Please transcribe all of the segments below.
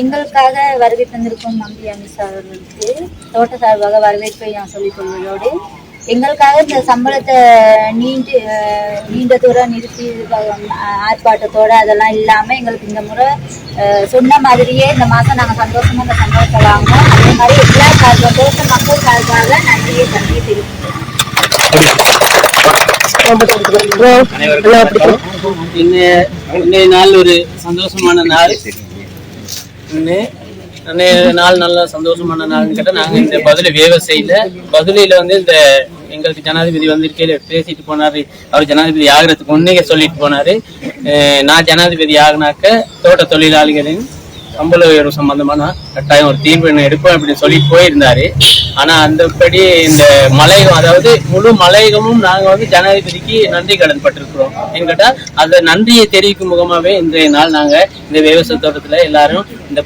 எங்களுக்காக வருகை தந்திருக்கும் நம்பி அமித்ஷா அவர்களுக்கு தோட்ட சார்பாக வரவேற்பை நான் சொல்லிக் கொள்வதோடு எங்களுக்காக இந்த சம்பளத்தை நீண்ட தூரம் நிறுத்தி ஆர்ப்பாட்டத்தோட அதெல்லாம் இல்லாமல் எங்களுக்கு இந்த முறை சொன்ன மாதிரியே இந்த மாதம் நாங்கள் சந்தோஷமாக இந்த சம்பளத்தை வாங்கினோம். அதே மாதிரி எல்லா தோட்ட மக்கள் சார்பாக நன்றியை தெரிவிக்கிறோம். இன்னைய நாள் ஒரு சந்தோஷமான நாள். நல்ல சந்தோஷமான நாள்னு கேட்டா நாங்க இந்த பதுளையில வந்து இந்த எங்களுக்கு ஜனாதிபதி வந்திருக்கையில பேசிட்டு போனாரு. அவர் ஜனாதிபதி ஆகிறதுக்கு முன்னே சொல்லிட்டு போனாரு, நான் ஜனாதிபதி ஆகினாக்க தோட்ட தொழிலாளிகளின் சம்பள உயர்வு சம்பந்தமான கட்டாயம் ஒரு தீர்வு எடுப்போம் அப்படின்னு சொல்லிட்டு போயிருந்தாரு. ஆனா அந்தபடி இந்த மலையகம், அதாவது முழு மலையகமும் நாங்க வந்து ஜனாதிபதிக்கு நன்றி கடன் பட்டிருக்கிறோம். என்கிட்ட அந்த நன்றியை தெரிவிக்கும் முகமாவே இன்றைய நாள் நாங்க இந்த விவசாய தோட்டத்துல எல்லாரும் இந்த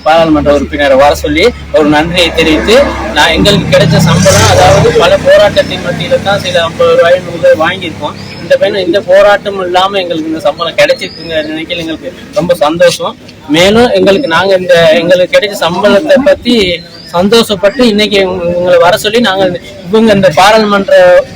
பாராளுமன்ற உறுப்பினரை வர சொல்லி ஒரு நன்றியை தெரிவித்து நான் எங்களுக்கு கிடைச்ச சம்பளம், அதாவது பல போராட்டத்தின் மத்தியில தான் சில 50 ரூபாய் 100 ரூபாய் வாங்கியிருக்கோம். இந்த போராட்டம் இல்லாம எங்களுக்கு இந்த சம்பளம் கிடைச்சிருக்குங்க நினைக்கல எங்களுக்கு ரொம்ப சந்தோஷம். மேலும் எங்களுக்கு கிடைச்ச சம்பளத்தை பத்தி சந்தோஷப்பட்டு இன்னைக்கு உங்களை வர சொல்லி நாங்கள் இந்த பாராளுமன்ற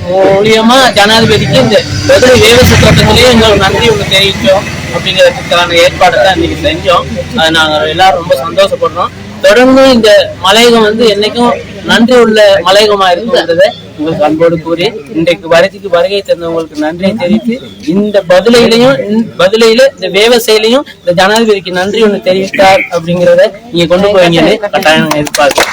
மூலியமா ஜனாதிபதிக்கு இந்த பதுளை விவசாய தோட்டத்திலேயே எங்களுக்கு நன்றி ஒன்று தெரிவிச்சோம். அப்படிங்கிறதுக்கான ஏற்பாடு தான் இன்னைக்கு செஞ்சோம். அதை நாங்கள் எல்லாரும் ரொம்ப சந்தோஷப்படுறோம். தொடர்ந்து இந்த மலையகம் வந்து என்னைக்கும் நன்றி உள்ள மலையகமா இருக்குன்றதை உங்களுக்கு அன்போடு கூறி இன்றைக்கு வருகை தந்தவங்களுக்கு நன்றியை தெரிவித்து இந்த பதுளையில இந்த விவசாயிலையும் இந்த ஜனாதிபதிக்கு நன்றி ஒன்று தெரிவித்தார் அப்படிங்கிறத நீங்க கொண்டு போவீங்கன்னு கட்டாயம் எதிர்பார்க்கிறேன்.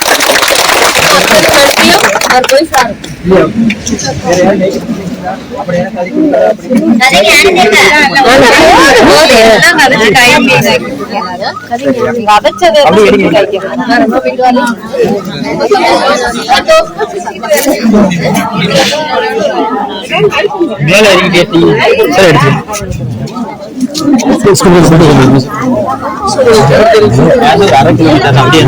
அரை கிலோமீட்டர் அப்படியே